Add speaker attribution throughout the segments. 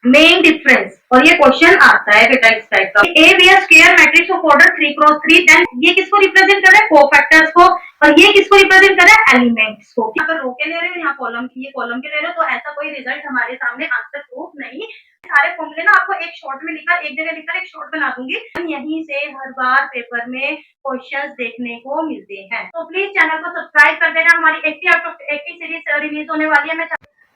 Speaker 1: Main difference, और ये question आता है बेटा इस टाइप का। A B square matrix of order 3x3, then ये किसको रिप्रेजेंट कर रहा है? कोफैक्टर्स को। और ये किसको रिप्रेजेंट कर रहा है? एलिमेंट्स को। यहाँ पर रो के ले रहे हो, यहाँ कॉलम की, ये कॉलम के ले रहे हो, तो ऐसा कोई रिजल्ट हमारे सामने आंसर प्रूफ नहीं। सारे फॉर्मूले ना आपको एक शॉर्ट में लिखकर, एक जगह लिखकर एक शॉर्ट बना दूंगी। यहीं से हर बार पेपर में क्वेश्चंस देखने को मिलते हैं। तो प्लीज चैनल को सब्सक्राइब कर देना। हमारी 80 आउट ऑफ 80 सीरीज रिलीज होने वाली है। मैं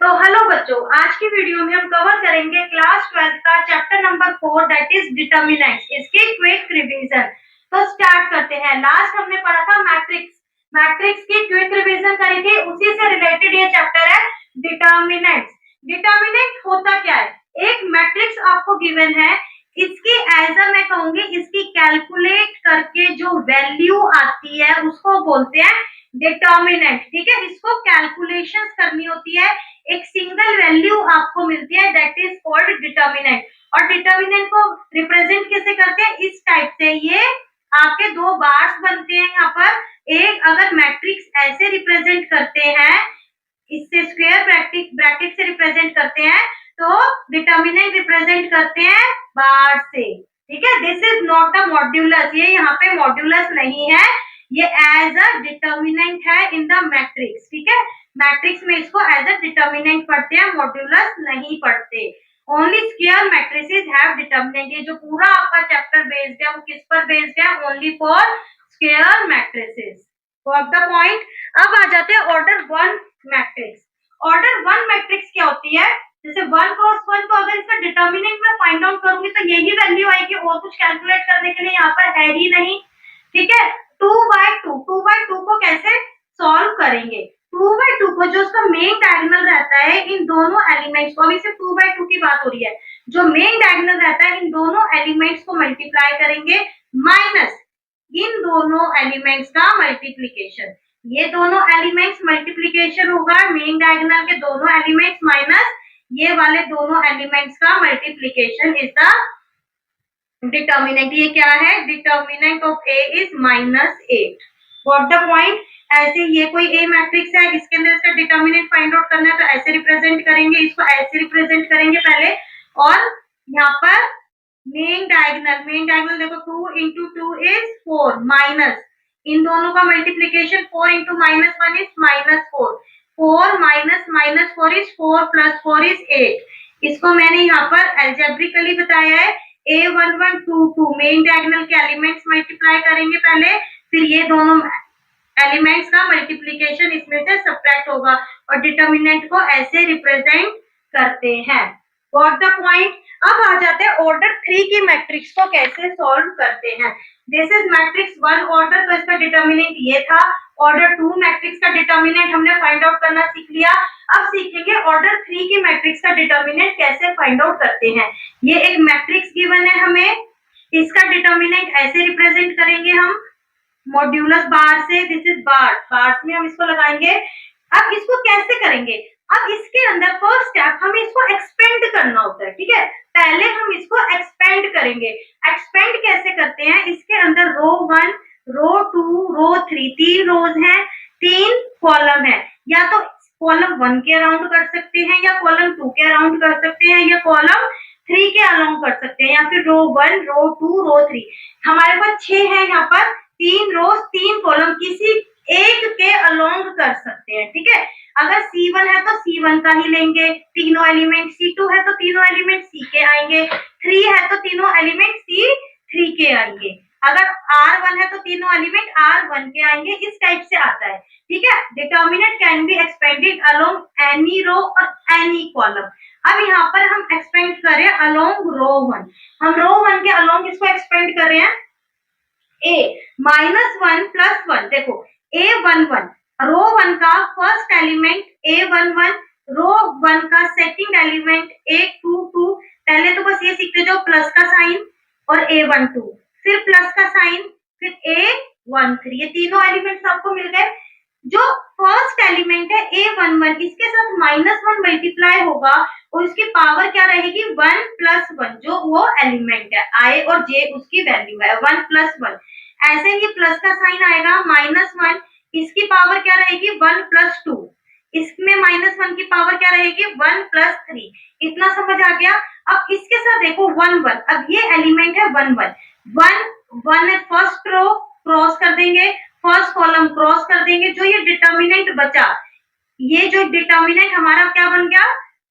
Speaker 1: तो हेलो बच्चों, आज की वीडियो में हम कवर करेंगे क्लास 12 का chapter number 4 that is determinants, इसकी क्विक रिवीजन। तो स्टार्ट करते हैं। लास्ट हमने पढ़ा था मैट्रिक्स, मैट्रिक्स की क्विक रिवीजन करी थी, उसी से रिलेटेड ये चैप्टर है डिटर्मिनेंट्स। डिटर्मिनेंट होता क्या है? एक मैट्रिक्स आपको गिवन है, इसकी एज मैं कहूंगी, इसकी कैलकुलेट करके जो वैल्यू आती है उसको बोलते हैं डिटर्मिनेंट। ठीक है, इसको कैलकुलेशंस करनी होती है, एक सिंगल वैल्यू आपको मिलती है, दैट इज कॉल्ड डिटर्मिनेंट। और डिटर्मिनेंट को रिप्रेजेंट कैसे करते हैं? इस टाइप से, ये आपके दो बार्स बनते हैं यहाँ पर। एक अगर मैट्रिक्स ऐसे रिप्रेजेंट करते हैं, इससे स्क्वायर ब्रैकेट से रिप्रेजेंट करते हैं, तो डिटर्मिनेंट रिप्रेजेंट करते हैं बार से। ठीक है, this is not a modulus, ये यहाँ पे मॉड्यूलस नहीं है, ये एज अ डिटर्मिनेंट है इन द मैट्रिक्स। ठीक है, मैट्रिक्स में इसको एज अ डिटर्मिनेंट पढ़ते हैं, मॉड्यूलस नहीं पढ़ते। Only square matrices have determinant. ये जो पूरा आपका चैप्टर बेस्ड है वो किस पर बेस्ड है? Only for square matrices. Got the point. अब आ जाते हैं ऑर्डर 1 मैट्रिक्स। ऑर्डर 1 मैट्रिक्स क्या होती है? जैसे 1 क्रॉस 1, तो अगर इसका डिटर्मिनेंट मैं फाइंड आउट करूंगी तो यही वैल्यू आएगी, और कुछ कैलकुलेट करने के लिए यहाँ पर है ही नहीं। ठीक है, 2/2 को कैसे सॉल्व करेंगे? 2/2 को, जो उसका मेन डायगोनल रहता है, इन दोनों एलिमेंट्स को, अभी सिर्फ 2/2 की बात हो रही है, जो मेन डायगोनल रहता है इन दोनों एलिमेंट्स को मल्टीप्लाई करेंगे, माइनस इन दोनों एलिमेंट्स का मल्टीप्लीकेशन। ये दोनों एलिमेंट्स मल्टीप्लीकेशन होगा मेन डायगोनल के दोनों एलिमेंट्स, माइनस ये वाले दोनों एलिमेंट्स का मल्टीप्लीकेशन इज द डिटर्मिनेंट। ये क्या है? Determinant of A is -8। What the point? ऐसे ये कोई ए मैट्रिक्स है, इसके अंदर इसका डिटर्मिनेंट फाइंड आउट करना है, तो ऐसे रिप्रेजेंट करेंगे, इसको ऐसे रिप्रेजेंट करेंगे पहले, और यहाँ पर मेन डायगोनल देखो, 2 into 2 is 4, माइनस इन दोनों का multiplication 4 into -1 is -4, 4 minus -4 is 4 plus 4 is 8। इसको मैंने यहाँ पर एल्जेब्रिकली बताया है। A1122 मेन डायगोनल के एलिमेंट्स मल्टीप्लाई करेंगे पहले, फिर ये दोनों एलिमेंट्स का मल्टीप्लीकेशन इसमें से सब्ट्रैक्ट होगा, और डिटर्मिनेंट को ऐसे रिप्रेजेंट करते हैं। Got the point. अब आ जाते हैं ऑर्डर 3 की मैट्रिक्स को कैसे सॉल्व करते हैं। दिस इज मैट्रिक्स 1 ऑर्डर, तो इसका डिटर्मिनेंट ये था। ऑर्डर 2 मैट्रिक्स का डिटर्मिनेंट हमने फाइंड आउट करना सीख लिया। अब सीखेंगे ऑर्डर 3 की मैट्रिक्स का डिटर्मिनेंट कैसे फाइंड आउट करते हैं। ये एक मैट्रिक्स गिवन है हमें, इसका डिटर्मिनेंट ऐसे रिप्रेजेंट करेंगे हम, मॉड्यूलस बार से, दिस इज बार, बार में हम इसको लगाएंगे। अब इसको कैसे करेंगे? अब इसके अंदर फर्स्ट स्टेप हमें इसको एक्सपेंड करना होता है। ठीक है, पहले हम इसको एक्सपेंड करेंगे। एक्सपेंड कैसे करते हैं? इसके अंदर रो 1, रो 2, रो 3, 3 रोज हैं, 3 कॉलम है, या तो कॉलम 1 के अराउंड कर सकते हैं, या कॉलम 2 के अराउंड कर सकते हैं, या कॉलम 3 के अराउंड कर सकते हैं, या फिर रो 1, रो 2, रो 3। हमारे पास 6 है यहाँ पर, 3 रोज 3 कॉलम, किसी एक के अलोंग कर सकते हैं। ठीक है, अगर C1 है तो C1 का ही लेंगे तीनों एलिमेंट, C2 है तो तीनों एलिमेंट C के आएंगे, 3 है तो तीनों एलिमेंट C3 के आएंगे, अगर R1 है तो तीनों एलिमेंट R1 के आएंगे। इस टाइप से आता है। ठीक है, determinant can be expanded along any row और एनी कॉलम। अब यहाँ पर हम एक्सपेंड कर रहे हैं अलोंग रो 1, हम रो 1 के अलोंग इसको एक्सपेंड कर रहे हैं। A -1 + 1, देखो A11 रो 1 का फर्स्ट एलिमेंट A11, रो 1 का सेकंड एलिमेंट A22। पहले तो बस ये सीखते जाओ, प्लस का साइन और A12, फिर प्लस का साइन, फिर A13, ये तीनों एलिमेंट्स आपको मिल गए। जो फर्स्ट एलिमेंट है A11, इसके साथ -1 मल्टीप्लाई होगा, और इसकी पावर क्या रहेगी? 1 + 1, जो वो एलिमेंट है I और J, उसकी वैल्यू है 1 + 1। ऐसे ही प्लस का साइन आएगा, -1, इसकी पावर क्या रहेगी? 1 + 2, इसमें -1 की पावर क्या रहेगी? 1 + 3। इतना समझ आ गया। अब इसके साथ देखो 1 1, अब ये एलिमेंट है 1 1 1 1 फर्स्ट रो क्रॉस कर देंगे, फर्स्ट कॉलम क्रॉस कर देंगे, जो ये डिटर्मिनेंट बचा, ये जो डिटर्मिनेंट हमारा क्या बन गया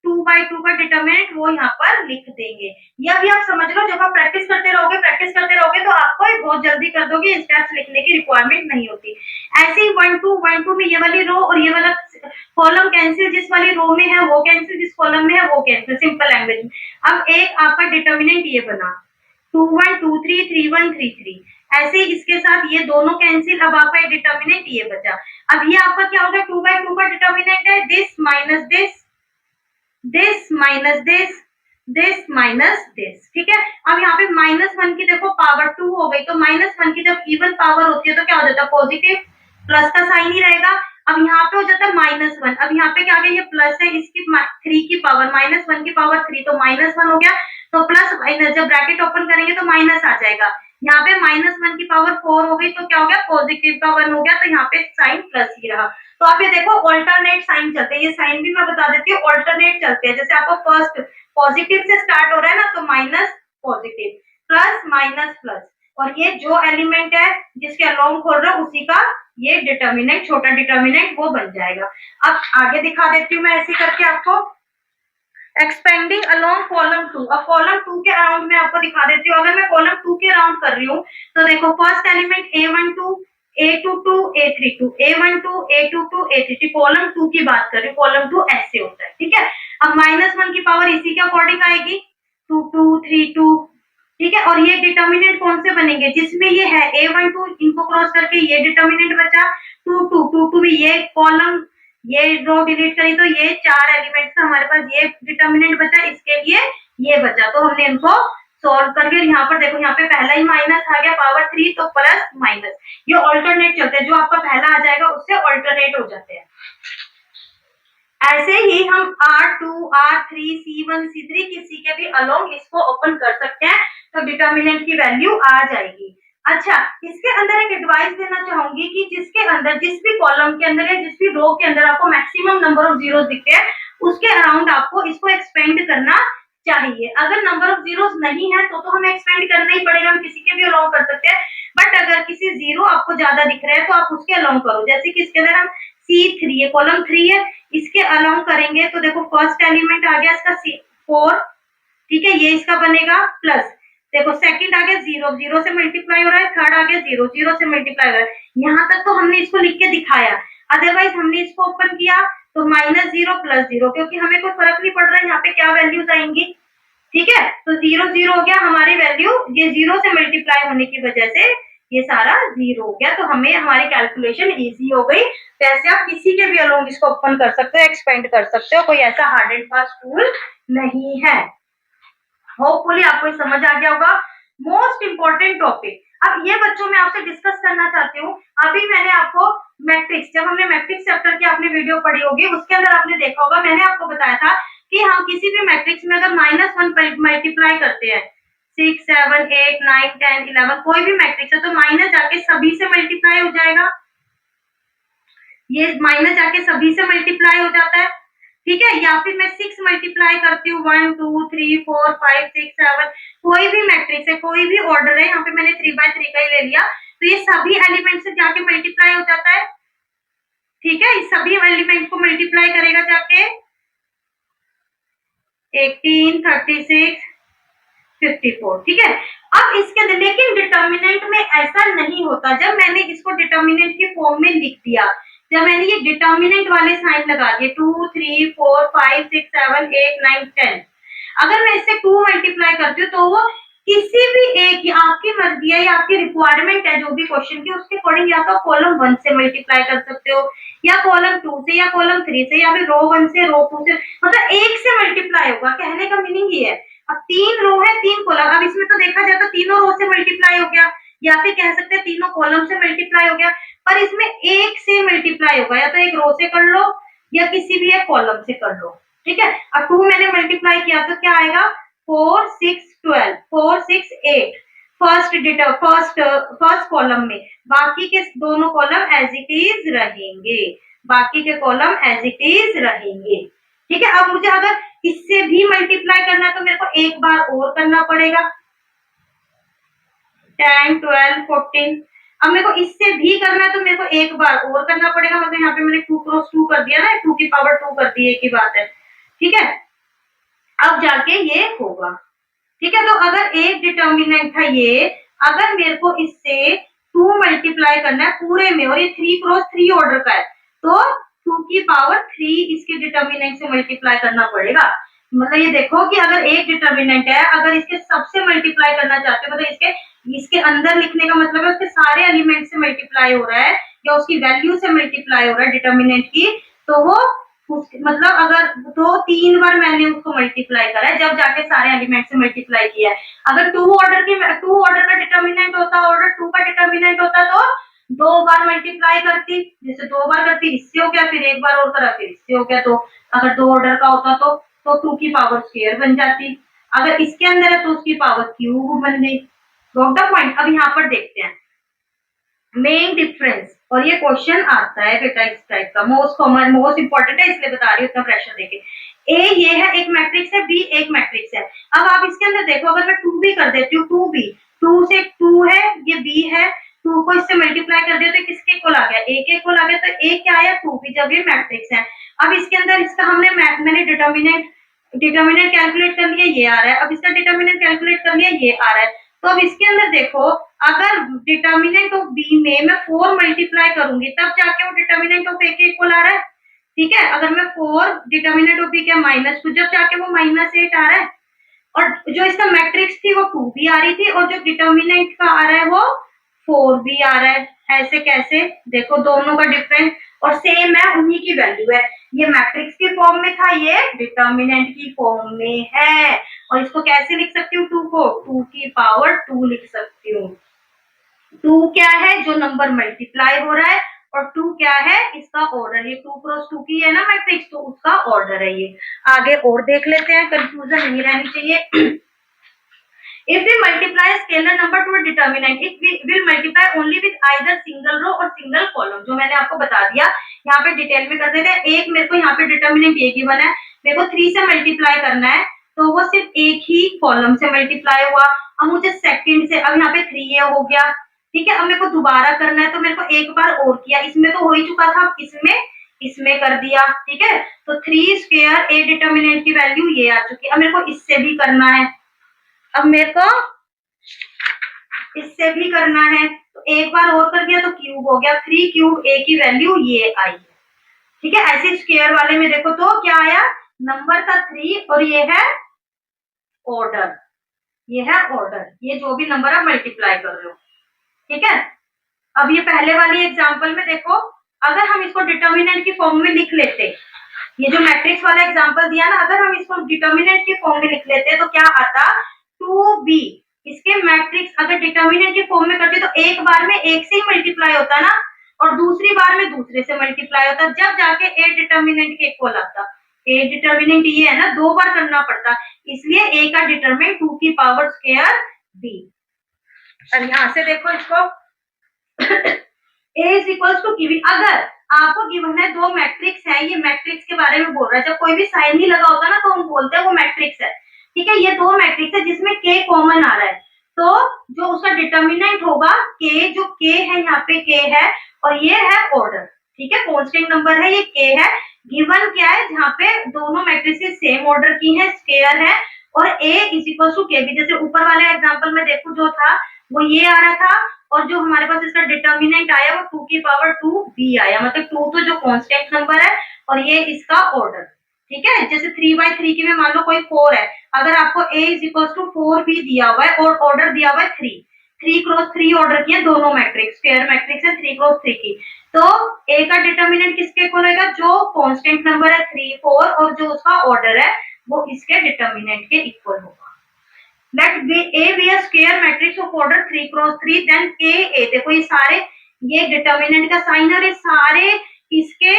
Speaker 1: 2/2 का डिटर्मिनेंट, वो यहाँ पर लिख देंगे। यह भी आप समझ लो, जब आप प्रैक्टिस करते रहोगे तो आपको बहुत जल्दी कर दोगे, स्टेप्स लिखने की रिक्वायरमेंट नहीं होती। ऐसे ही 1 2 में ये वाली रो और ये वाला कॉलम कैंसिल, जिस वाली रो में है वो कैंसिल, जिस कॉलम में है वो कैंसिल, सिंपल लैंग्वेज में। अब एक आपका डिटर्मिनेंट ये बना 2 1 2 3 3 1 3 3, ऐसे ही इसके साथ ये दोनों कैंसिल, अब आपका एक डिटर्मिनेंट ये बचा। अब ये आपका क्या होगा 2/2 का डिटर्मिनेंट है, this minus this, this minus this minus this, ठीक है। अब यहाँ पे -1 की देखो पावर 2 हो गई, तो -1 की जब इवन पावर होती है तो क्या हो जाता है पॉजिटिव, प्लस का साइन ही रहेगा। अब यहाँ पे हो जाता है -1, अब यहाँ पे क्या आ गया, ये प्लस है, इसकी 3 की पावर -1 की पावर 3, तो -1 हो गया, तो प्लस माइनस जब ब्रैकेट ओपन करेंगे तो माइनस आ जाएगा। यहाँ पे -1 की पावर 4 हो गई, तो क्या हो गया पॉजिटिव का 1 हो गया, तो यहाँ पे साइन प्लस ही रहा। तो आप ये देखो ऑल्टरनेट साइन चलते हैं, ये साइन भी मैं बता देती हूँ, ऑल्टरनेट चलते हैं। जैसे आपको फर्स्ट पॉजिटिव से स्टार्ट हो रहा है ना, तो minus positive, plus minus plus, और ये जो एलिमेंट है जिसके अलोंग खोल रहा है उसी का ये डिटर्मिनेंट, छोटा डिटर्मिनेंट वो बन जाएगा। अब आगे दिखा देती हूँ मैं ऐसे करके आपको, एक्सपेंडिंग अलोंग कॉलम 2। अब कॉलम 2 के अराउंड में आपको दिखा देती हूँ। अगर मैं कॉलम 2 के अराउंड कर रही हूँ तो देखो first element A12 A22 A32 A12 A22 A32, column 2 की बात कर रही हूँ, कॉलम 2 ऐसे होता है, ठीक है। अब -1 की पावर इसी के अकॉर्डिंग आएगी 2 2 3 2, ठीक है। और ये डिटर्मिनेंट कौन से बनेंगे, जिसमें ये है A12, इनको क्रॉस करके ये डिटर्मिनेंट बचा 2 2 2 2 में ये कॉलम, ये रो डिलीट करी तो ये 4 एलिमेंट से हमारे पास ये डिटर्मिनेंट बचा, इसके लिए ये बचा, तो हमने इनको सॉल्व करके यहाँ पर देखो, यहाँ पे पहला ही माइनस आ गया पावर 3, तो प्लस माइनस, ये ऑल्टरनेट चलते हैं, जो आपका पहला आ जाएगा उससे ऑल्टरनेट हो जाते हैं। ऐसे ही हम R2 R3 C1 C3 किसी के भी अलोंग इसको ओपन कर सकते हैं, तो डिटर्मिनेंट की वैल्यू आ जाएगी। अच्छा, इसके अंदर एक एडवाइस देना चाहूंगी कि जिसके अंदर, जिस भी कॉलम के अंदर या जिस भी रो के अंदर आपको मैक्सिमम नंबर ऑफ जीरोस दिखते हैं, उसके अराउंड आपको इसको एक्सपेंड करना चाहिए। अगर नंबर ऑफ जीरोस नहीं है तो हमें एक्सपेंड करना ही पड़ेगा, हम किसी के भी अलाउ कर सकते हैं, बट अगर किसी जीरो आपको ज्यादा दिख रहा है तो आप उसके अलाउ करो। जैसे कि इसके अंदर हम C3 है, कॉलम 3 है, इसके अलाउ करेंगे तो देखो फर्स्ट एलिमेंट आ गया इसका 4, ठीक है, ये इसका बनेगा प्लस, देखो सेकंड आ गया 0 0 से मल्टीप्लाई हो रहा है, थर्ड आ गया 0 0 से मल्टीप्लाई हो रहा है। यहाँ तक तो हमने इसको लिख के दिखाया, अदरवाइज हमने इसको ओपन किया तो -0 + 0, क्योंकि हमें कोई फर्क नहीं पड़ रहा है यहाँ पे क्या वैल्यूज आएंगी, ठीक है। तो 0 0 हो गया हमारी वैल्यू, ये 0 से मल्टीप्लाई होने की वजह से ये सारा 0 हो गया, तो हमें हमारी कैलकुलेशन इजी हो गई। तो ऐसे आप किसी के भी अलोंग इसको ओपन कर सकते हो, एक्सपेंड कर सकते हो, कोई ऐसा हार्ड एंड फास्ट रूल नहीं है। होपफुली आपको समझ आ गया होगा। मोस्ट इंपॉर्टेंट टॉपिक अब ये बच्चों में आपसे डिस्कस करना चाहती हूँ। अभी मैंने आपको मैट्रिक्स, जब हमने मैट्रिक्स चैप्टर की आपने वीडियो पढ़ी होगी, उसके अंदर आपने देखा होगा, मैंने आपको बताया था कि हम किसी भी मैट्रिक्स में अगर -1 मल्टीप्लाई करते हैं, 6 7 8 9 10 11 कोई भी मैट्रिक्स है, तो माइनस जाके सभी से मल्टीप्लाई हो जाएगा, ये माइनस जाके सभी से मल्टीप्लाई हो जाता है, ठीक है। या फिर मैं 6 मल्टीप्लाई करती हूँ 1 2 3 4 5 6 7, कोई भी मैट्रिक्स है, कोई भी ऑर्डर है, यहाँ पे मैंने 3/3 का ही ले लिया, तो ये सभी एलिमेंट से जाके मल्टीप्लाई हो जाता है, ठीक है। इस सभी एलिमेंट को मल्टीप्लाई करेगा जाके 18 36 54, ठीक है। अब इसके अंदर लेकिन डिटर्मिनेंट में ऐसा नहीं होता। जब मैंने इसको डिटर्मिनेंट के फॉर्म में लिख दिया, जब मैंने ये डिटर्मिनेंट वाले साइन लगा दिए 2 3 4 5 6 7 8 9 10, अगर मैं इससे 2 मल्टीप्लाई करती हूँ तो वो किसी भी एक, आपकी मर्जी है या आपकी रिक्वायरमेंट है जो भी क्वेश्चन की, उसके अकॉर्डिंग या तो कॉलम 1 से मल्टीप्लाई कर सकते हो, या कॉलम 2 से, या कॉलम 3 से, या फिर रो 1 से, रो 2 से, मतलब एक से मल्टीप्लाई होगा। कहने का मीनिंग ये है, अब 3 रो है 3 कॉलम, अब इसमें तो देखा जाए तो तीनों रो से मल्टीप्लाई हो गया, या फिर कह सकते हैं तीनों कॉलम से मल्टीप्लाई हो गया, पर इसमें एक से मल्टीप्लाई होगा, या तो एक रो से कर लो या किसी भी एक कॉलम से कर लो, ठीक है। अब 2 मैंने मल्टीप्लाई किया तो क्या आएगा 4 6 12 4 6 8 फर्स्ट कॉलम में, बाकी के दोनों कॉलम एज इट इज रहेंगे, बाकी के कॉलम एज इट इज रहेंगे, ठीक है। अब मुझे अगर इससे भी मल्टीप्लाई करना है तो मेरे को एक बार और करना पड़ेगा, 10, 12, 14। अब मेरे को इससे भी करना है तो मेरे को एक बार और करना पड़ेगा, मतलब यहाँ पे मैंने 2 क्रॉस 2 कर दिया ना, 2 की पावर 2 कर दी, एक ही बात है, ठीक है। अब जाके ये होगा, ठीक है। तो अगर एक डिटर्मिनेंट था ये, अगर मेरे को इससे 2 मल्टीप्लाई करना है पूरे में और ये 3 क्रॉस 3 ऑर्डर का है, तो 2 की पावर 3 इसके डिटर्मिनेंट से मल्टीप्लाई करना पड़ेगा। मतलब ये देखो कि अगर एक डिटर्मिनेंट है, अगर इसके सबसे मल्टीप्लाई करना चाहते हो, मतलब इसके अंदर लिखने का मतलब है उसके सारे एलिमेंट से मल्टीप्लाई हो रहा है या उसकी वैल्यू से मल्टीप्लाई हो रहा है डिटर्मिनेंट की, तो वो मतलब अगर 2-3 बार मैंने उसको मल्टीप्लाई करा है, जब जाके सारे एलिमेंट से मल्टीप्लाई किया है। अगर 2 ऑर्डर का डिटर्मिनेंट होता, ऑर्डर 2 का डिटर्मिनेंट होता, तो 2 बार मल्टीप्लाई करती, जैसे 2 बार करती, इससे हो गया, फिर एक बार और करा, फिर इससे हो गया। तो अगर 2 ऑर्डर का होता तो 2 की पावर स्क्वायर बन जाती। अगर इसके अंदर है तो उसकी पावर क्यूब बन गई। Got the point. अब यहाँ पर देखते हैं मेन डिफरेंस, और ये क्वेश्चन आता है बेटा इस टाइप का, मोस्ट कॉमन मोस्ट इंपॉर्टेंट है, इसलिए बता रही हूँ, इतना प्रेशर देके। ए ये है एक मैट्रिक्स है, बी एक मैट्रिक्स है। अब आप इसके अंदर देखो, अगर मैं 2 भी कर देती हूँ, 2 भी, 2 से 2 है, ये बी है, 2 को इससे मल्टीप्लाई कर दिया तो किसके इक्वल आ गया, ए के इक्वल आ गया। तो ए क्या आया, 2 भी, जब ये मैट्रिक्स है। अब इसके अंदर इसका मैंने डिटर्मिनेंट कैलकुलेट कर लिया, ये आ रहा है। अब इसका डिटर्मिनेंट कैलकुलेट कर लिया, ये आ रहा है। तो अब इसके अंदर देखो, अगर डिटर्मिनेंट ऑफ बी में मैं 4 मल्टीप्लाई करूंगी, तब जाके वो डिटर्मिनेंट ऑफ ए के इक्वल आ रहा है, ठीक है। अगर मैं 4 डिटर्मिनेंट ऑफ बी क्या -2, जब जाके वो -8 आ रहा है। और जो इसका मैट्रिक्स थी वो 2 भी आ रही थी, और जो डिटर्मिनेंट का आ रहा है वो 4 भी आ रहा है। ऐसे कैसे, देखो दोनों का डिफरेंस, और सेम है, उन्हीं की वैल्यू है। ये मैट्रिक्स की फॉर्म में था, ये डिटर्मिनेंट की फॉर्म में है। और इसको कैसे लिख सकती हूँ, 2 को 2 की पावर 2 लिख सकती हूँ। 2 क्या है, जो नंबर मल्टीप्लाई हो रहा है, और 2 क्या है, इसका ऑर्डर। ये 2 क्रॉस 2 की है ना मैट्रिक्स, तो उसका ऑर्डर है ये। आगे और देख लेते हैं, कंफ्यूजन नहीं रहनी चाहिए। If we multiply a scalar number to a determinant, it will multiply only with either single row or single column। जो मैंने आपको बता दिया, यहाँ पे डिटेल में कर देते हैं। एक मेरे को यहाँ पे डिटर्मिनेंट ये गिवन है, मेरे को 3 से मल्टीप्लाई करना है, तो वो सिर्फ एक ही कॉलम से मल्टीप्लाई हुआ। अब मुझे सेकंड से, अब यहाँ पे 3 ये हो गया, ठीक है। अब मेरे को दोबारा करना है, तो मेरे को एक बार और किया, इसमें तो हो ही चुका था, इसमें कर दिया, ठीक है। तो 3 स्क्वायर ए डिटर्मिनेंट की वैल्यू ये आ चुकी है। अब मेरे को इससे भी करना है, अब मेरे को इससे भी करना है, तो एक बार और कर दिया तो क्यूब हो गया, 3 क्यूब ए की वैल्यू ये आई है, ठीक है। ऐसे स्क्वायर वाले में देखो तो क्या आया, नंबर था 3 और ये है ऑर्डर, ये है ऑर्डर, ये जो भी नंबर आप मल्टीप्लाई कर रहे हो, ठीक है। अब ये पहले वाली एग्जांपल में देखो, अगर हम इसको डिटर्मिनेंट की फॉर्म में लिख लेते, ये जो मैट्रिक्स वाला एग्जांपल दिया ना, अगर हम इसको डिटर्मिनेंट की फॉर्म में लिख लेते तो क्या आता, 2b। इसके मैट्रिक्स अगर डिटर्मिनेंट की फॉर्म में करते तो एक बार में एक से ही मल्टीप्लाई होता ना, और दूसरी बार में दूसरे से मल्टीप्लाई होता, जब जाके ए डिटर्मिनेंट के इक्वल आता। ए डिटर्मिनेंट ये है ना, 2 बार करना पड़ता, इसलिए ए का डिटर्मिनेंट 2 की पावर स्क्वायर b। अब यहां से देखो इसको, a is equals to given, अगर आपको गिवन है 2 मैट्रिक्स है, ये मैट्रिक्स के बारे में बोल रहा है, जब कोई भी साइन नहीं लगा होता ना तो हम बोलते हैं वो मैट्रिक्स है, ठीक है। ये 2 मैट्रिक्स है जिसमें k कॉमन आ रहा है, तो जो उसका डिटर्मिनेंट होगा k, जो k है यहाँ पे k है, और ये है ऑर्डर, ठीक है, कांस्टेंट नंबर है, ये k है। गिवन क्या है, जहाँ पे दोनों मैट्रिक्स सेम ऑर्डर की है, स्क्वायर है, और a is equal to k भी, जैसे ऊपर वाले एग्जाम्पल में देखो जो था वो ये आ रहा था, और जो हमारे पास इसका डिटर्मिनेंट आया वो 2 की पावर 2 b आया, मतलब 2 तो जो कांस्टेंट नंबर है, और ये इसका ऑर्डर, ठीक है। जैसे 3/3 की में मान लो कोई 4 है, अगर आपको a इज इक्वल टू 4 भी दिया हुआ है और ऑर्डर दिया हुआ है 3 क्रॉस 3 ऑर्डर की है दोनों मैट्रिक्स, स्क्वायर मैट्रिक्स है 3 क्रॉस 3 की, तो a का डिटर्मिनेंट किसके इक्वल होगा, जो कांस्टेंट नंबर है 3, 4, और जो उसका ऑर्डर है वो इसके डिटर्मिनेंट के इक्वल होगा। Let A be a square matrix of order 3 cross 3, then A देखो ये सारे, ये डिटर्मिनेंट का साइन है, सारे इसके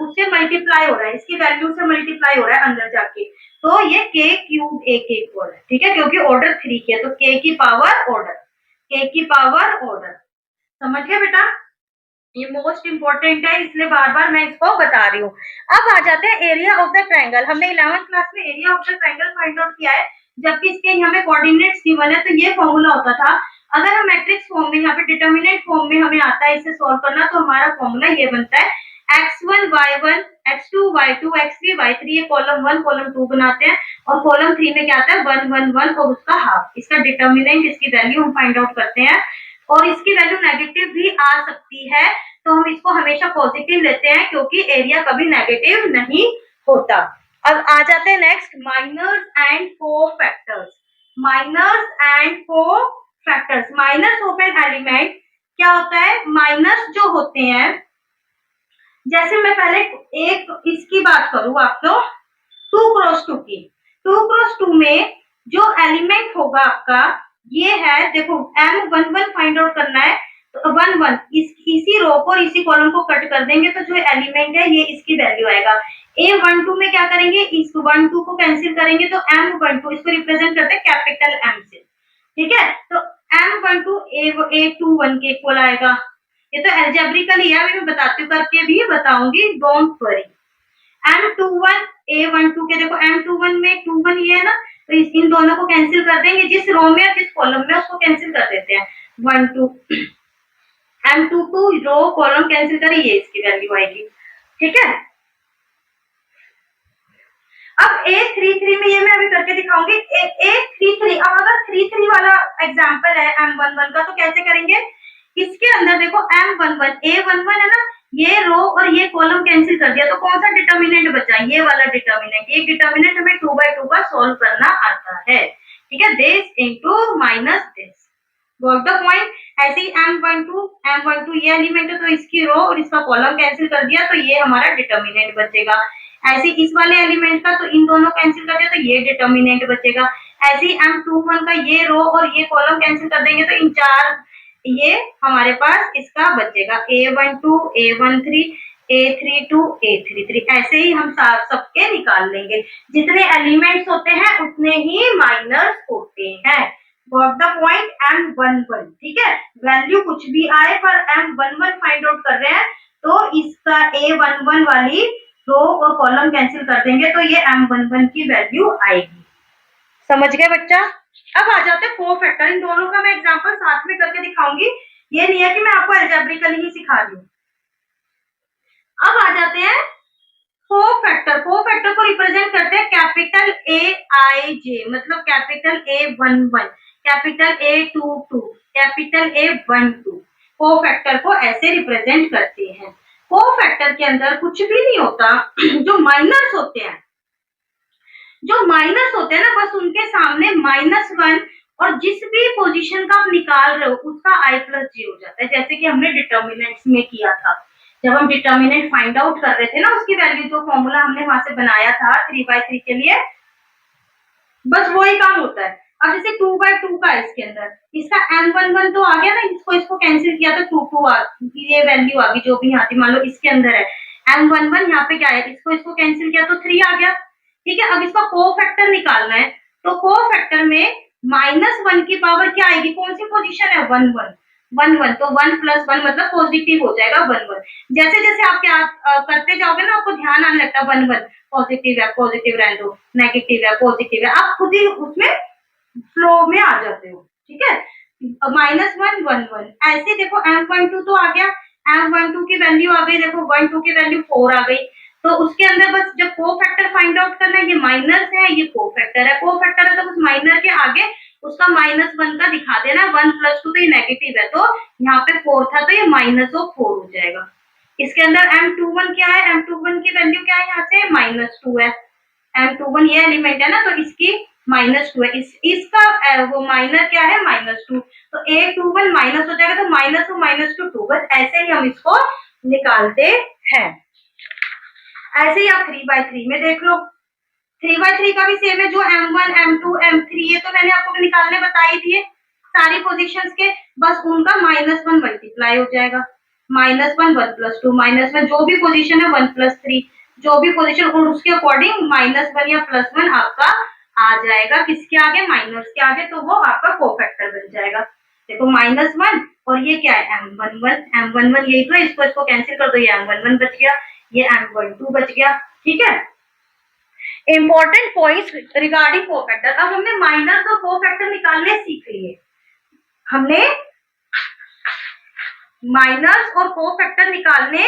Speaker 1: उससे मल्टीप्लाई हो रहा है, इसकी वैल्यू से मल्टीप्लाई हो रहा है अंदर जाके, तो ये k क्यूब a के इक्वल है, ठीक है, क्योंकि ऑर्डर 3 की है, तो k की पावर ऑर्डर, k की पावर ऑर्डर, समझ गए बेटा। ये मोस्ट इंपॉर्टेंट है, इसलिए बार बार मैं इसको बता रही हूँ। अब आ जाते हैं एरिया ऑफ द ट्रायंगल। हमने 11th क्लास में area of the triangle find out किया है, जबकि इसके हमें कोऑर्डिनेट्स गिवन है। तो ये फॉर्मूला होता था, अगर हम मैट्रिक्स फॉर्म में, यहाँ पे डिटर्मिनेंट फॉर्म में हमें आता है इसे सॉल्व करना, तो हमारा फॉर्मूला ये बनता है x1 y1 x2 y2 x3 y3। ये कॉलम 1 कॉलम 2 बनाते हैं, और कॉलम 3 में क्या आता है 1 1 1 और उसका हाफ। इसका डिटर्मिनेंट, इसकी वैल्यू हम फाइंड आउट करते हैं, और इसकी वैल्यू नेगेटिव भी आ सकती है, तो हम इसको हमेशा पॉजिटिव लेते हैं, क्योंकि एरिया कभी नेगेटिव नहीं होता। अब आ जाते हैं next, minors and cofactors. Minors and cofactors, minors of an element क्या होता है? माइनस जो होते हैं, जैसे मैं पहले एक इसकी बात करूं आप लोग 2x2 की, 2x2 में जो एलिमेंट होगा आपका ये है, देखो M11 फाइंड आउट करना है, तो 1 1 इसी रो को और इसी कॉलम को कट कर देंगे, तो जो एलिमेंट है ये इसकी वैल्यू आएगा। A12 में क्या करेंगे, इस 1 2 को कैंसिल करेंगे, तो M12 इसको रिप्रेजेंट करते हैं कैपिटल M से, ठीक है। तो M12 A21 के इक्वल आएगा। ये तो एल्जेब्रिकली है, अभी मैं बताती हूँ, करके भी बताऊंगी, डोंट वरी। M21 A12 के, देखो M21 में 21 ये है ना, तो इन दोनों को कैंसिल कर देंगे, जिस रो में जिस कॉलम में उसको कैंसिल कर देते हैं। 1 2 M22 रो कॉलम कैंसिल करें, ये इसकी वैल्यू आएगी, ठीक है। अब A33 में ये मैं अभी करके दिखाऊंगी। A33, अब अगर 33 वाला एग्जांपल है M11 का, तो कैसे करेंगे? इसके अंदर देखो M11 A11 है ना, ये रो और ये कॉलम कैंसिल कर दिया, तो कौन सा डिटर्मिनेंट बचा? ये वाला डिटर्मिनेंट। ये डिटर्मिनेंट हमें 2/2 का सॉल्व करना आता है, ठीक है। This into minus this, got the point. ऐसे ही M12 ये एलिमेंट है, तो इसकी रो और इसका कॉलम कैंसिल कर दिया, तो ये हमारा डिटर्मिनेंट बचेगा। ऐसे इस वाले एलिमेंट का, तो इन दोनों कैंसिल कर दिया, तो ये डिटर्मिनेंट बचेगा। ऐसे ही M21 का ये रो और ये कॉलम कैंसिल कर देंगे, तो इन चार ये हमारे पास इसका बचेगा A12 A13 A32 A33। ऐसे ही हम सबके निकाल लेंगे। जितने एलिमेंट्स होते हैं उतने ही माइनर्स होते हैं। Got the point. M11, ठीक है, वैल्यू कुछ भी आए पर M11 फाइंड आउट कर रहे हैं, तो इसका A11 वाली रो और कॉलम कैंसिल कर देंगे, तो ये M11 की वैल्यू आएगी। समझ गए बच्चा? अब आ जाते हैं कोफैक्टर। इन दोनों का मैं एग्जांपल साथ में करके दिखाऊंगी, ये नहीं है कि मैं आपको एल्जेब्रिकली ही सिखा रही हूँ। अब आ जाते हैं कोफैक्टर। कोफैक्टर को रिप्रेजेंट करते हैं कैपिटल AIJ, मतलब capital A11, capital A22, capital A12। Cofactor को ऐसे रिप्रेजेंट करते हैं। कोफैक्टर के अंदर कुछ भी नहीं होता। जो माइनर्स होते हैं, जो माइनस होते हैं ना, बस उनके सामने -1 और जिस भी पोजीशन का आप निकाल रहे हो उसका I+J हो जाता है, जैसे कि हमने डिटर्मिनेंट्स में किया था। जब हम डिटर्मिनेंट फाइंड आउट कर रहे थे ना, उसकी वैल्यू, जो फॉर्मूला हमने वहां से बनाया था 3/3 के लिए, बस वही काम होता है। अब जैसे 2/2 का है, इसके अंदर इसका M11 तो आ गया ना, इसको कैंसिल किया तो 2 ये वैल्यू आ गई, जो भी यहाँ थी। मान लो इसके अंदर है M11, यहाँ पे क्या है, इसको कैंसिल किया तो 3 आ गया, ठीक है। अब इसका कोफैक्टर निकालना है, तो कोफैक्टर में -1 की पावर क्या आएगी? कौन सी पोजीशन है? 1 1 1 1, तो 1 + 1 मतलब पॉजिटिव हो जाएगा 1 1। जैसे जैसे आप क्या करते जाओगे ना, आपको ध्यान आने लगता है 1 1 पॉजिटिव है, पॉजिटिव रहने दो, नेगेटिव है, पॉजिटिव है, आप खुद ही उसमें फ्लो में आ जाते हो, ठीक है। -1 1 1, ऐसे देखो M12 तो आ गया, M12 की वैल्यू आ गई, देखो 1 2 की वैल्यू 4 आ गई, तो उसके अंदर बस जब कोफैक्टर फाइंड आउट करना है, ये माइनस है, ये कोफैक्टर है। कोफैक्टर है तो उस माइनर के आगे उसका -1 का दिखा देना, 1 + 2 तो ये नेगेटिव है, तो यहाँ पे 4 था, तो ये -4 हो जाएगा। इसके अंदर M21 क्या है? M21 की वैल्यू क्या है? यहाँ से -2 है। M21 ये एलिमेंट है ना, तो इसकी -2 है। इसका वो माइनर क्या है? -2, तो A21 माइनस हो जाएगा, तो -2 2, बस ऐसे ही हम इसको निकालते हैं। ऐसे ही आप 3/3 में देख लो, 3/3 का भी सेम है, जो M1 M2 M3 ये तो मैंने आपको निकालने बता ही दिए सारी पोजीशंस के, बस उनका -1 मल्टीप्लाई हो जाएगा। -1 1 + 2 -1, जो भी पोजीशन है 1 + 3, जो भी पोजीशन, और उसके अकॉर्डिंग -1 या +1 आपका आ जाएगा, किसके आगे? माइनस के आगे, तो वो आपका कोफैक्टर बन जाएगा। देखो -1 और ये क्या है M11 यही तो है, इसको कैंसिल कर दो, ये M11 बच गया, ये M12 बच गया। ठीक है, इंपॉर्टेंट पॉइंट्स रिगार्डिंग कोफैक्टर। अब हमने माइनस और कोफैक्टर निकालने सीख लिए, हमने माइनस और कोफैक्टर निकालने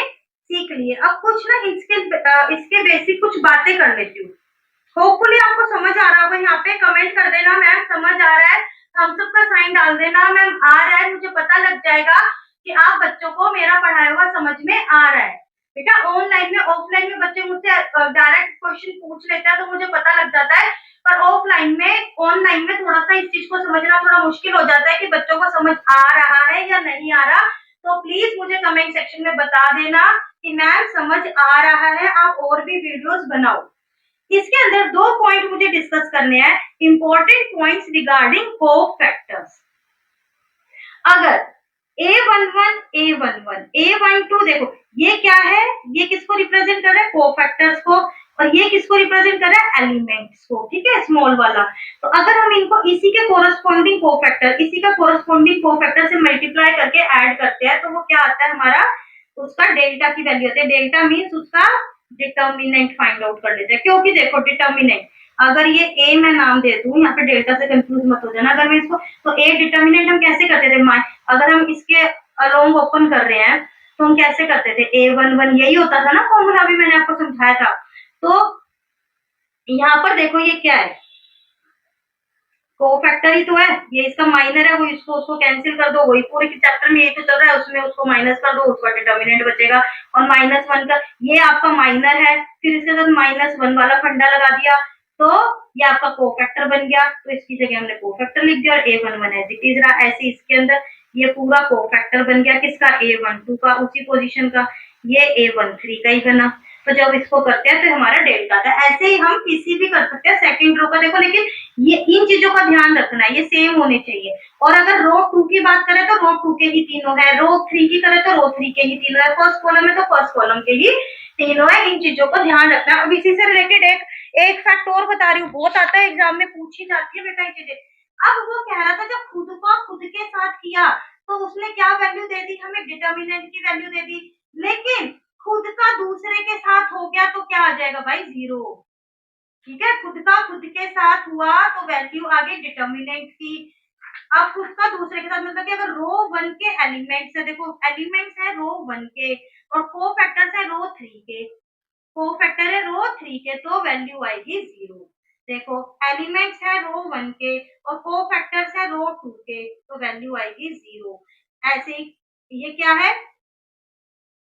Speaker 1: सीख लिए। अब कुछ ना इसके बेसिक कुछ बातें कर लेती हूँ। होपफुली आपको समझ आ रहा होगा। यहाँ पे कमेंट कर देना मैम समझ आ रहा है, हम सबका साइन डाल देना मैम आ रहा है, मुझे पता लग जाएगा कि आप बच्चों को मेरा पढ़ाया हुआ समझ में आ रहा है। बेटा ऑनलाइन में ऑफलाइन में बच्चे मुझसे डायरेक्ट क्वेश्चन पूछ लेते हैं तो मुझे पता लग जाता है, पर ऑफलाइन में ऑनलाइन में थोड़ा सा इस चीज को समझना थोड़ा मुश्किल हो जाता है कि बच्चों को समझ आ रहा है या नहीं आ रहा। तो प्लीज मुझे कमेंट सेक्शन में बता देना कि मैम समझ आ रहा है, आप और भी वीडियोस बनाओ। इसके अंदर 2 पॉइंट मुझे डिस्कस करने हैं, इंपॉर्टेंट पॉइंट्स रिगार्डिंग कोफैक्टर्स। अगर A11 A12 देखो ये क्या है, ये किसको रिप्रेजेंट कर रहा है, कोफैक्टर्स को, और ये किसको रिप्रेजेंट कर रहा है, एलिमेंट्स को। ठीक है, स्मॉल वाला। तो अगर हम इनको इसी के कोरस्पॉन्डिंग कोफैक्टर, इसी का कोरस्पॉन्डिंग कोफैक्टर से मल्टीप्लाई करके ऐड करते हैं तो वो क्या आता है हमारा, उसका डेल्टा की वैल्यू आती है। डेल्टा मीन्स उसका डिटर्मिनेंट फाइंड आउट कर लेते हैं, क्योंकि देखो डिटर्मिनेंट अगर ये ए मैं नाम दे दूं, यहाँ पे डेल्टा से कंफ्यूज मत हो जाना, अगर मैं इसको तो ए डिटर्मिनेंट हम कैसे करते थे, अगर हम इसके अलोंग ओपन कर रहे हैं तो हम कैसे करते थे, A11 यही होता था ना फॉर्मूला, अभी मैंने आपको समझाया था। तो यहाँ पर देखो ये क्या है, कोफैक्टर ही तो है, ये इसका माइनर है, वो इसको उसको कैंसिल कर दो, वही पूरे चैप्टर में ये तो चल रहा है, उसमें उसको माइनस कर दो, उसका डिटर्मिनेंट बचेगा। और -1 का ये आपका माइनर है, फिर इसके साथ -1 वाला फंडा लगा दिया तो ये आपका कोफैक्टर बन गया, तो इसकी जगह हमने कोफैक्टर लिख दिया और A11 एज इट इज रहा। ऐसे इसके अंदर ये पूरा कोफैक्टर बन गया किसका, A12 का, उसी पोजीशन का, ये A13 का ही बना। तो जब इसको करते हैं तो हमारा डेल्टा था। ऐसे ही हम किसी भी कर सकते हैं सेकंड रो का, देखो लेकिन ये इन चीजों का ध्यान रखना है, ये सेम होने चाहिए। और अगर रो 2 की बात करें तो रो 2 के ही तीनों है, रो 3 की करें तो रो 3 के ही तीनों है, फर्स्ट कॉलम है तो फर्स्ट कॉलम के ही तीनों है। इन चीजों का ध्यान रखना है। अब इसी से रिलेटेड एक फैक्ट और बता रही हूँ, बहुत आता है एग्जाम में, पूछी जाती है बेटा ये चीजें। अब वो कह रहा था जब खुद को खुद के साथ किया तो उसने क्या वैल्यू दे दी, हमें डिटर्मिनेंट की वैल्यू दे दी, लेकिन खुद का दूसरे के साथ हो गया तो क्या आ जाएगा भाई, 0। ठीक है, खुद का खुद के साथ हुआ तो वैल्यू आ गई डिटर्मिनेंट की। अब खुद का दूसरे के साथ मतलब कि अगर रो 1 के एलिमेंट्स है, देखो एलिमेंट्स है रो 1 के और कोफैक्टर्स है रो 3 के, कोफैक्टर है रो 3 के तो वैल्यू आएगी 0। देखो एलिमेंट्स है रो 1 के और कोफैक्टर्स है रो 2 के तो वैल्यू आएगी 0। ऐसे ही ये क्या है,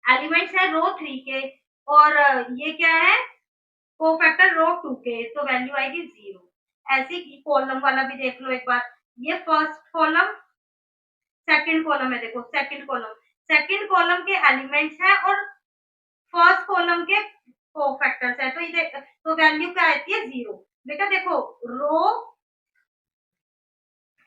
Speaker 1: एलिमेंट्स है रो 3 के और ये क्या है, कोफैक्टर रो 2 के तो वैल्यू आएगी 0। ऐसे ही कॉलम वाला भी देख लो एक बार, ये फर्स्ट कॉलम सेकंड कॉलम है, देखो सेकंड कॉलम के एलिमेंट्स हैं और फर्स्ट कॉलम के कोफैक्टर्स है, तो ये तो वैल्यू क्या आती है, 0। बेटा देखो row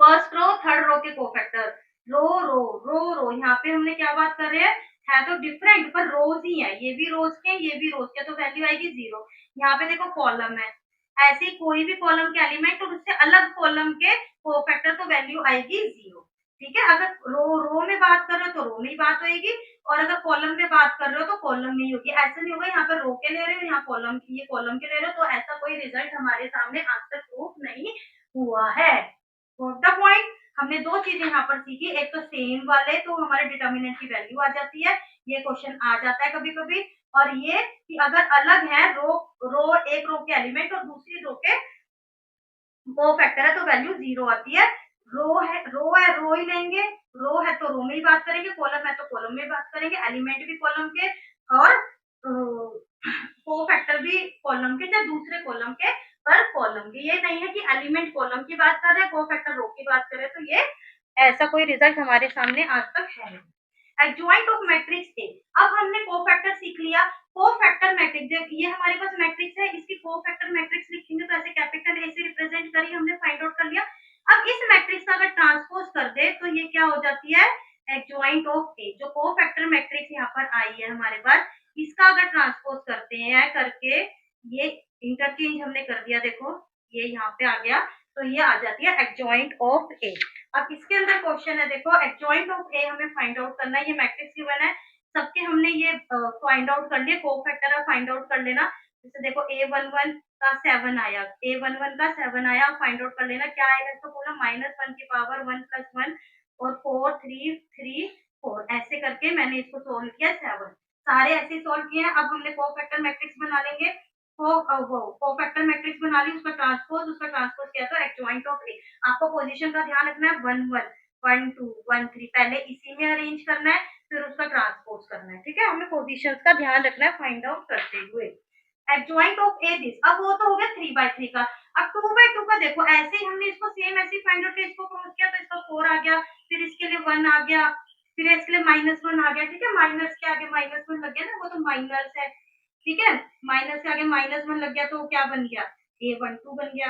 Speaker 1: first row third row के कोफैक्टर, रो यहाँ पे हमने क्या बात कर रहे हैं, है तो डिफरेंट पर रोज ही है, ये भी रोज के ये भी रोज के, तो वैल्यू आएगी 0। यहाँ पे देखो कॉलम है, ऐसे ही कोई भी कॉलम के एलिमेंट और उससे अलग कॉलम के कोफैक्टर तो वैल्यू आएगी 0। ठीक है, अगर रो में बात कर रहे हो तो रो में ही बात होगी और अगर कॉलम में बात कर रहे हो तो कॉलम में ही होगी। ऐसा नहीं होगा यहाँ पे रो के ले रहे हो, यहाँ कॉलम ये कॉलम के ले रहे हो, तो ऐसा कोई रिजल्ट हमारे सामने आज तक प्रूफ नहीं हुआ है। द पॉइंट, हमने 2 चीजें यहाँ पर सीखी, एक तो सेम वाले तो हमारे डिटर्मिनेंट की वैल्यू आ जाती है, ये क्वेश्चन आ जाता है कभी कभी, और ये कि अगर अलग है एक रो के एलिमेंट और दूसरी रो के कोफैक्टर है तो वैल्यू 0 आती है। रो ही लेंगे, रो है तो रो में ही बात करेंगे, कॉलम है तो कॉलम में बात करेंगे, एलिमेंट भी कॉलम के और कोफैक्टर भी कॉलम के, चाहे दूसरे कॉलम के पर कॉलम की। ये नहीं है कि एलिमेंट कॉलम की बात कर रहे हैं कोफैक्टर रो की बात कर रहे हैं, तो ये ऐसा कोई रिजल्ट हमारे सामने आज तक है नहीं। एडजॉइंट ऑफ मैट्रिक्स ए, अब हमने कोफैक्टर सीख लिया। कोफैक्टर मैट्रिक्स, ये हमारे पास मैट्रिक्स है, इसकी कोफैक्टर मैट्रिक्स लिखेंगे तो ऐसे कैपिटल ए से रिप्रेजेंट करी, हमने फाइंड आउट कर लिया। अब इस मैट्रिक्स का अगर ट्रांसपोज कर दे तो ये क्या हो जाती है, एडजॉइंट ऑफ ए। जो कोफैक्टर मैट्रिक्स यहाँ पर आई है हमारे पास, इसका अगर ट्रांसपोज करते हैं करके, ये इंटरचेंज हमने कर दिया, देखो ये यहाँ पे आ गया तो ये आ जाती है एडजॉइंट ऑफ ए। अब इसके अंदर क्वेश्चन है, देखो एडजॉइंट ऑफ ए हमें फाइंड आउट करना है। ये मैट्रिक्स गिवन है, सबके हमने ये फाइंड आउट कर लिए, कोफैक्टर फाइंड आउट कर लेना। जैसे देखो A11 का 7 आया, A11 का 7 आया, फाइंड आउट कर लेना क्या आएगा इसको बोला -1 की पावर 1 + 1 और 4 3 3 4 ऐसे करके मैंने इसको सोल्व किया 7। सारे ऐसे सोल्व किए हैं। अब हमने कोफैक्टर मैट्रिक्स बना लेंगे। वो कोफैक्टर मैट्रिक्स बना ली, उसका ट्रांसपोज किया तो एडजॉइंट ऑफ ए। आपको पोजीशन का ध्यान रखना है, 1 1 1 2 1 3 पहले इसी में अरेंज करना है, फिर उसका ट्रांसपोज करना है। ठीक है, हमें पोजीशंस का ध्यान रखना है फाइंड आउट करते हुए। एडजॉइंट ऑफ ए दिस, अब वो तो हो गया 3/3 का। अब 2/2 का देखो, ऐसे ही हमने इसको सेम ऐसे फाइंड आउट इसको पहुंच किया तो इसका 4 आ गया, फिर इसके लिए 1 आ गया, फिर इसके लिए -1 आ गया। ठीक है, माइनस के आगे -1 लग गया ना, वो तो माइनस है। ठीक है, माइनस के आगे -1 लग गया तो क्या बन गया, A12 बन गया।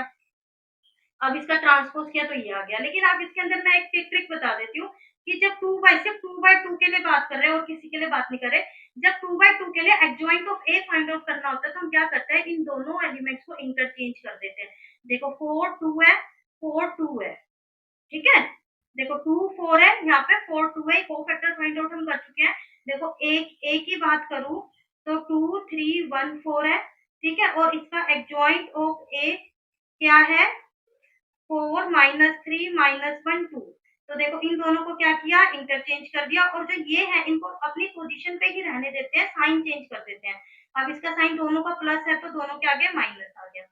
Speaker 1: अब इसका ट्रांसपोज किया तो ये आ गया। लेकिन आप इसके अंदर मैं एक ट्रिक बता देती हूँ कि जब सिर्फ 2/2 के लिए बात कर रहे हैं और किसी के लिए बात नहीं कर रहे, जब 2/2 के लिए adjoint of A find out करना होता है तो हम क्या करते हैं, इन दोनों एलिमेंट्स को इंटरचेंज कर देते हैं। देखो 4 2 है, 4 2 है। ठीक है, देखो 2 4 है, यहाँ पे 4 2 है, कोफैक्टर फाइंड आउट हम कर चुके हैं। देखो ए की बात करूं तो 2 3 1 4 है। ठीक है, और इसका एडजॉइंट ऑफ ए क्या है, 4 -3 -1 2। तो देखो इन दोनों को क्या किया, इंटरचेंज कर दिया, और जो ये है इनको अपनी पोजीशन पे ही रहने देते हैं, साइन चेंज कर देते हैं। अब इसका साइन दोनों का प्लस है तो दोनों के आगे माइनस आ गया।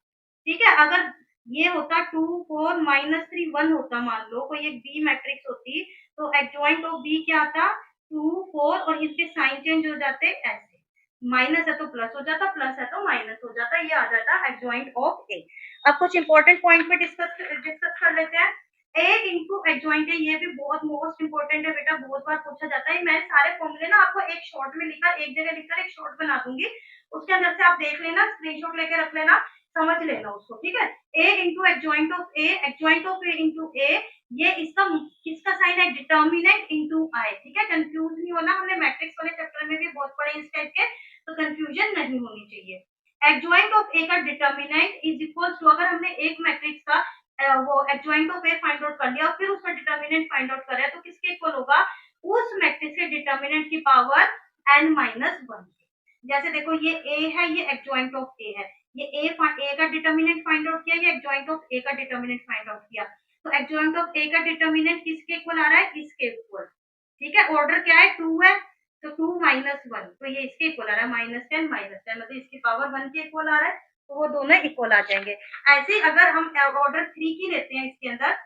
Speaker 1: ठीक है, अगर ये होता 2 4 -3 1 होता, मान लो कोई एक बी मैट्रिक्स होती, तो एडजॉइंट ऑफ बी क्या था, 2 4 और इसके साइन चेंज हो जाते ऐसे, माइनस है तो प्लस हो जाता, प्लस है तो माइनस हो जाता, ये आ जाता एडजॉइंट ऑफ ए। अब कुछ इंपॉर्टेंट पॉइंट पे डिस्कस कर लेते हैं। ए इंटू एडजॉइंट ए, ये भी बहुत मोस्ट इंपॉर्टेंट है बेटा, बहुत बार पूछा जाता है। मैंने सारे फॉर्मूले ना आपको एक शॉर्ट में लिखा, एक जगह लिखकर एक शॉर्ट बना दूंगी, उसके अंदर से आप देख लेना, स्क्रीनशॉट लेके रख लेना, समझ लेना उसको। ठीक है, A into adjoint of A, adjoint of A into A, ये इसका किसका साइन है, डिटर्मिनेंट इंटू आई। ठीक है, कंफ्यूज नहीं होना, हमने मैट्रिक्स वाले चैप्टर में भी बहुत पढ़े इस टाइप के, तो कंफ्यूजन नहीं होनी चाहिए। एडजॉइंट ऑफ ए का डिटर्मिनेंट इज इक्वल टू, अगर हमने एक मैट्रिक्स का वो adjoint of A find out कर लिया और फिर उसका डिटर्मिनेंट फाइंड आउट कर रहा है तो किसके इक्वल होगा, उस मैट्रिक्स के डिटर्मिनेंट की पावर n-1। जैसे देखो ये ए है, ये एडजॉइंट ऑफ ए है, ये ए का डिटर्मिनेंट फाइंड आउट किया, ये एडजॉइंट ऑफ ए का डिटर्मिनेंट फाइंड आउट किया, तो एडजॉइंट ऑफ ए का डिटर्मिनेंट किसके इक्वल आ रहा है, इसके इक्वल। ठीक है, ऑर्डर क्या है, 2 है, तो 2 -1, तो ये इसके इक्वल आ रहा है, -10 -10, मतलब इसकी पावर 1 के इक्वल आ रहा है, तो वो दोनों इक्वल आ जाएंगे। ऐसे अगर हम ऑर्डर 3 की लेते हैं, इसके अंदर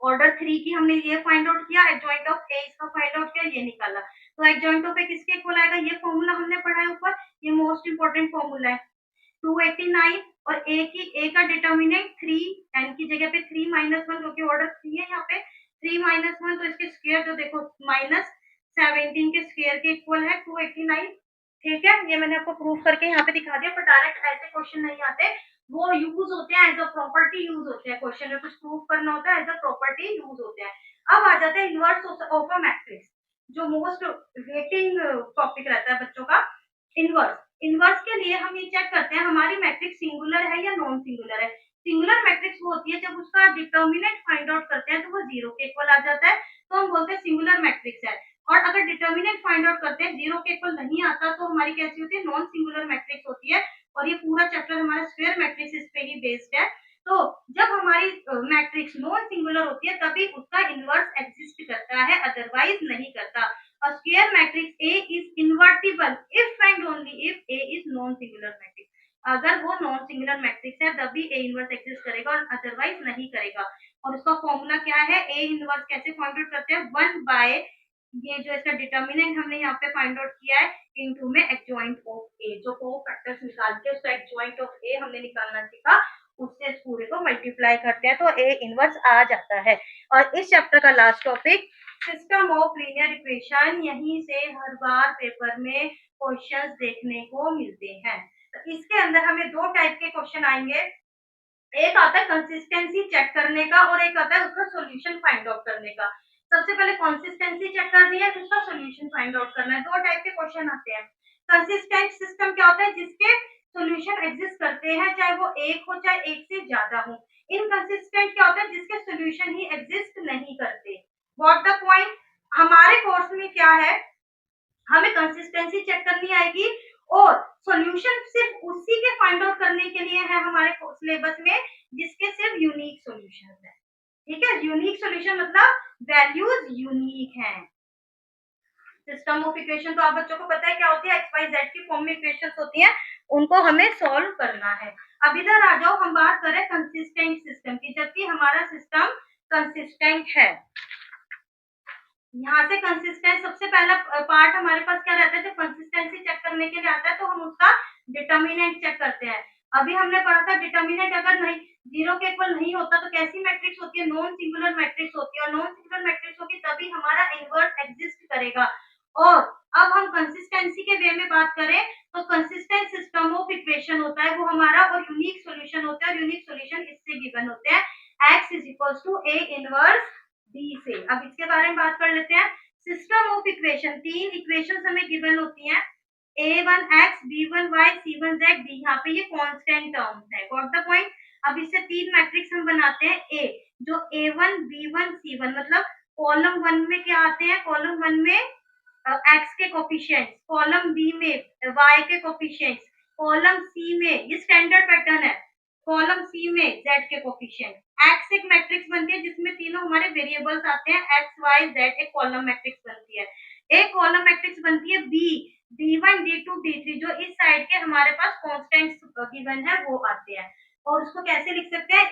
Speaker 1: ऑर्डर 3 की हमने ये फाइंड आउट किया, एडजॉइंट ऑफ ए इसका फाइंड आउट किया, ये निकाला, तो एडजॉइंट ऑफ ए किसके इक्वल आएगा, ये फॉर्मूला हमने पढ़ा है ऊपर, ये मोस्ट इंपोर्टेंट फॉर्मूला है। 289 और ए का डिटर्मिनेंट 3, एन की जगह पे 3 -1, क्योंकि ऑर्डर 3 है यहाँ पे, 3 -1, तो इसके स्क्वायर जो देखो -17 के स्क्वायर के इक्वल है 289। ठीक है, ये मैंने आपको प्रूफ करके यहाँ पे दिखा दिया, पर डायरेक्ट ऐसे क्वेश्चन नहीं आते, वो यूज होते हैं एज अ प्रॉपर्टी, यूज होते हैं क्वेश्चन में कुछ प्रूफ करना होता है, एज अ प्रॉपर्टी यूज होते हैं। अब आ जाते हैं इनवर्स ऑफ अ मैट्रिक्स, जो मोस्ट वेटिंग टॉपिक रहता है बच्चों का, इनवर्स। इनवर्स के लिए हम ये चेक करते हैं हमारी मैट्रिक्स सिंगुलर है या नॉन सिंगुलर है। सिंगुलर मैट्रिक्स वो होती है जब उसका डिटर्मिनेंट फाइंड आउट करते हैं तो वो 0 के इक्वल आ जाता है, तो हम बोलते हैं सिंगुलर मैट्रिक्स है। और अगर डिटर्मिनेंट फाइंड आउट करते हैं 0 के इक्वल नहीं आता तो हमारी कैसी होती है, नॉन सिंगुलर मैट्रिक्स होती है। और ये पूरा चैप्टर हमारा स्क्वायर मैट्रिक्स पे ही बेस्ड है। तो जब हमारी मैट्रिक्स नॉन सिंगुलर होती है तभी उसका इनवर्स एग्जिस्ट करता है, अदरवाइज नहीं करता। A square matrix A is invertible if and only if A is non-singular matrix. अगर वो नॉन सिंगुलर मैट्रिक्स है तभी ए इनवर्स एग्जिस्ट करेगा और अदरवाइज नहीं करेगा। और उसका फॉर्मूला क्या है, ए इनवर्स कैसे फाइंड आउट करते हैं, 1 बाय ये जो इसका डिटर्मिनेंट हमने यहाँ पे फाइंड आउट किया है इनटू में एडजॉइंट ऑफ ए, जो कोफैक्टर्स निकाल के उसका एडजॉइंट ऑफ ए हमने निकालना सीखा, उससे इस पूरे को मल्टीप्लाई करते हैं तो ए इनवर्स आ जाता है। और इस चैप्टर का last topic system of linear equation, यहीं से हर बार पेपर में क्वेश्चंस देखने को मिलते हैं। तो इसके अंदर हमें दो टाइप के क्वेश्चन आएंगे, एक आता है कंसिस्टेंसी चेक करने का और एक आता है उसका सॉल्यूशन फाइंड आउट करने का। सबसे पहले कंसिस्टेंसी चेक करनी है, फिर उसका सॉल्यूशन फाइंड आउट करना है। दो टाइप के क्वेश्चन आते हैं। कंसिस्टेंट सिस्टम क्या होता है, जिसके सॉल्यूशन एग्जिस्ट करते हैं, चाहे वो एक हो चाहे एक से ज्यादा हो। इनकंसिस्टेंट क्या होता है, जिसके सॉल्यूशन ही एग्जिस्ट नहीं करते। व्हाट द पॉइंट, हमारे कोर्स में क्या है, हमें कंसिस्टेंसी चेक करनी आएगी और सॉल्यूशन सिर्फ उसी के फाइंड आउट करने के लिए है हमारे सिलेबस में जिसके सिर्फ यूनिक सॉल्यूशन है। ठीक है, यूनिक सॉल्यूशन मतलब वैल्यूज यूनिक हैं। सिस्टम ऑफ इक्वेशन तो आप बच्चों को पता है क्या होती है, एक्स वाई जेड की फॉर्म में इक्वेशंस होती हैं, उनको हमें सॉल्व करना है। अब इधर आ जाओ, हम बात करें कंसिस्टेंट सिस्टम की, जबकि हमारा सिस्टम कंसिस्टेंट है। यहाँ से कंसिस्टेंट सबसे पहला पार्ट हमारे पास क्या रहता है, जब कंसिस्टेंसी चेक करने के लिए आता है तो हम उसका डिटर्मिनेंट चेक करते हैं। अभी हमने पढ़ा था डिटर्मिनेंट अगर नहीं जीरो के इक्वल नहीं होता तो कैसी मैट्रिक्स होती है, नॉन सिंगुलर मैट्रिक्स होती है, और नॉन सिंगुलर मैट्रिक्स होगी तभी हमारा इनवर्स एग्जिस्ट करेगा। और अब हम कंसिस्टेंसी के वे में बात करें तो कंसिस्टेंट सिस्टम ऑफ इक्वेशन होता है वो हमारा, और यूनिक सॉल्यूशन होता है, और यूनिक सॉल्यूशन इससे गिवन होते हैं x is equal to a inverse b से। अब इसके बारे में बात कर लेते हैं। सिस्टम ऑफ इक्वेशन, तीन इक्वेशन हमें गिवन होती हैं, a1x b1y c1z d, यहाँ पे ये कांस्टेंट टर्म्स है। Got the point. अब इससे तीन मैट्रिक्स हम बनाते हैं a, जो a1 b1 c1 मतलब कॉलम 1 में क्या आते हैं, कॉलम 1 में x के कोफिशिएंट्स, कॉलम b में y के कोफिशिएंट्स, कॉलम c में, ये स्टैंडर्ड पैटर्न है, कॉलम सी में z के कोफिशिएंट। x एक मैट्रिक्स बनती है जिसमें तीनों हमारे वेरिएबल्स आते हैं, x y z एक कॉलम मैट्रिक्स बनती है। एक कॉलम मैट्रिक्स बनती है b, d1 d2 d3 जो इस साइड के हमारे पास कांस्टेंट्स गिवन है वो आते हैं, और उसको कैसे लिख सकते हैं,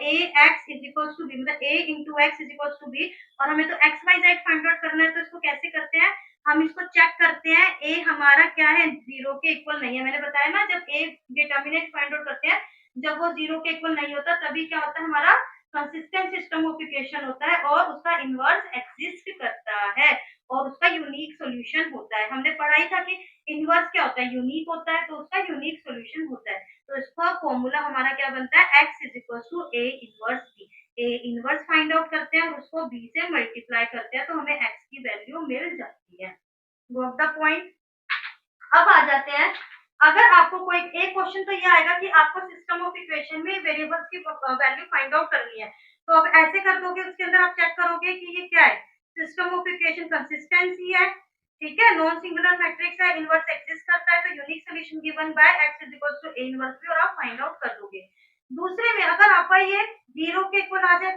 Speaker 1: ax is equal to b, मतलब a into x is equal to b। और हमें तो x y z find out करना है तो इसको कैसे करते हैं, हम इसको चेक करते हैं, a हमारा क्या है, जीरो के इक्वल नहीं है। मैंने बताया ना जब a डिटर्मिनेंट फाइंड आउट करते हैं जब वो जीरो के इक्वल नहीं होता तभी क्या होता है, हमारा कंसिस्टेंट सिस्टम ऑफ इक्वेशन होता है और उसका इनवर्स एग्जिस्ट करता है और उसका यूनिक सॉल्यूशन होता है। हमने पढ़ा ही था कि इनवर्स क्या होता है, यूनिक होता है, तो उसका यूनिक सॉल्यूशन होता है। तो इसका फॉर्मूला हमारा क्या बनता है, x is equal to a inverse b। a inverse find out करते हैं और उसको b से मल्टीप्लाई करते हैं तो हमें x की वैल्यू मिल जाती है। Got the point. अब आ जाते हैं, अगर आपको कोई एक क्वेश्चन तो ये आएगा कि आपको सिस्टम ऑफ इक्वेशन में वेरिएबल्स की वैल्यू फाइंड आउट करनी है, तो अब ऐसे कर दोगे, उसके अंदर आप चेक करोगे कि ये क्या है, सिस्टम ऑफ इक्वेशन कंसिस्टेंसी है, ठीक है, नॉन सिंगुलर मैट्रिक्स है, इनवर्स एग्जिस्ट करता है, तो unique solution given by x is equal to a inverse b, और आप फाइंड आउट कर दोगे। दूसरे में अगर आपका ये जीरो के इक्वल आ जाए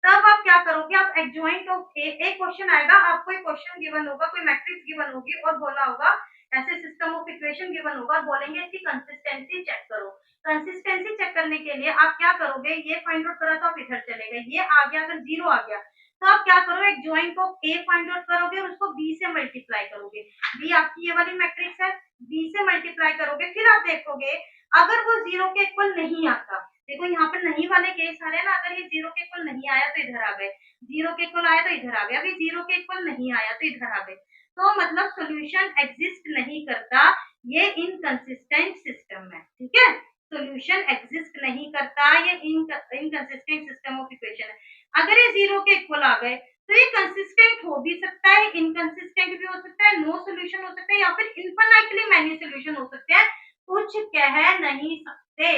Speaker 1: तब आप क्या करोगे, आप एडजॉइंट ऑफ एक क्वेश्चन आएगा, आपको एक क्वेश्चन गिवन होगा, कोई मैट्रिक्स गिवन होगी और बोला होगा ऐसे सिस्टम ऑफ इक्वेशन गिवन होगा और बोलेंगे इसकी कंसिस्टेंसी चेक करो। कंसिस्टेंसी चेक करने के लिए आप क्या करोगे, ये फाइंड आउट करा तो आप इधर चले गए, ये आ गया, अगर जीरो आ गया तो आप क्या करोगे, एक joint of A find out करोगे और उसको बी से मल्टीप्लाई करोगे। बी आपकी ये वाली मैट्रिक्स है, बी से मल्टीप्लाई करोगे, फिर आप देखोगे अगर वो जीरो के इक्वल नहीं आता, देखो यहाँ पर नहीं वाले केस आ रहे हैं ना, अगर ये जीरो के इक्वल नहीं आया तो इधर आ गए, जीरो के इक्वल आया तो इधर आ गए, अभी जीरो के इक्वल नहीं आया तो इधर आ गए, तो मतलब सॉल्यूशन एग्जिस्ट नहीं करता, ये इनकंसिस्टेंट सिस्टम है। ठीक है, सॉल्यूशन एग्जिस्ट नहीं करता, ये इनकंसिस्टेंट सिस्टम ऑफ इक्वेशन है। अगर ये जीरो के इक्वल आ गए तो ये कंसिस्टेंट हो भी सकता है, इनकंसिस्टेंट भी हो सकता है, नो सॉल्यूशन हो सकता है, या फिर इन्फिनिटली मैनी सॉल्यूशन हो सकते हैं, कुछ कह नहीं सकते।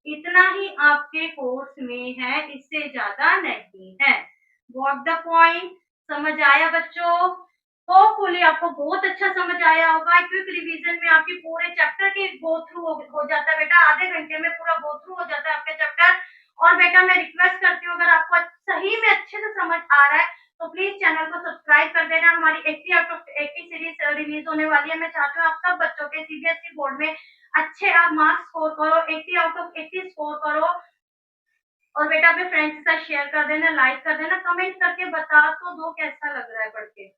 Speaker 1: इतना ही आपके कोर्स में है, इससे ज्यादा नहीं है। व्हाट द पॉइंट, समझ आया बच्चों? होपफुली आपको बहुत अच्छा समझ आया होगा। क्विक रिवीजन में आपके पूरे चैप्टर के गो थ्रू हो जाता है बेटा, आधे घंटे में पूरा गो थ्रू हो जाता है आपका चैप्टर। और बेटा मैं रिक्वेस्ट करती हूँ अगर आपको सही में अच्छे से समझ आ रहा है तो प्लीज चैनल को सब्सक्राइब कर देना। हमारी 80 आउट ऑफ 80 सीरीज रिलीज होने वाली है। मैं चाहती हूँ आप सब बच्चों के सीबीएसई बोर्ड में अच्छे आप मार्क्स स्कोर करो, 80 आउट ऑफ 80 स्कोर करो। और बेटा अपने फ्रेंड्स के साथ शेयर कर देना, लाइक कर देना, कमेंट करके बता तो दो कैसा लग रहा है पढ़ के।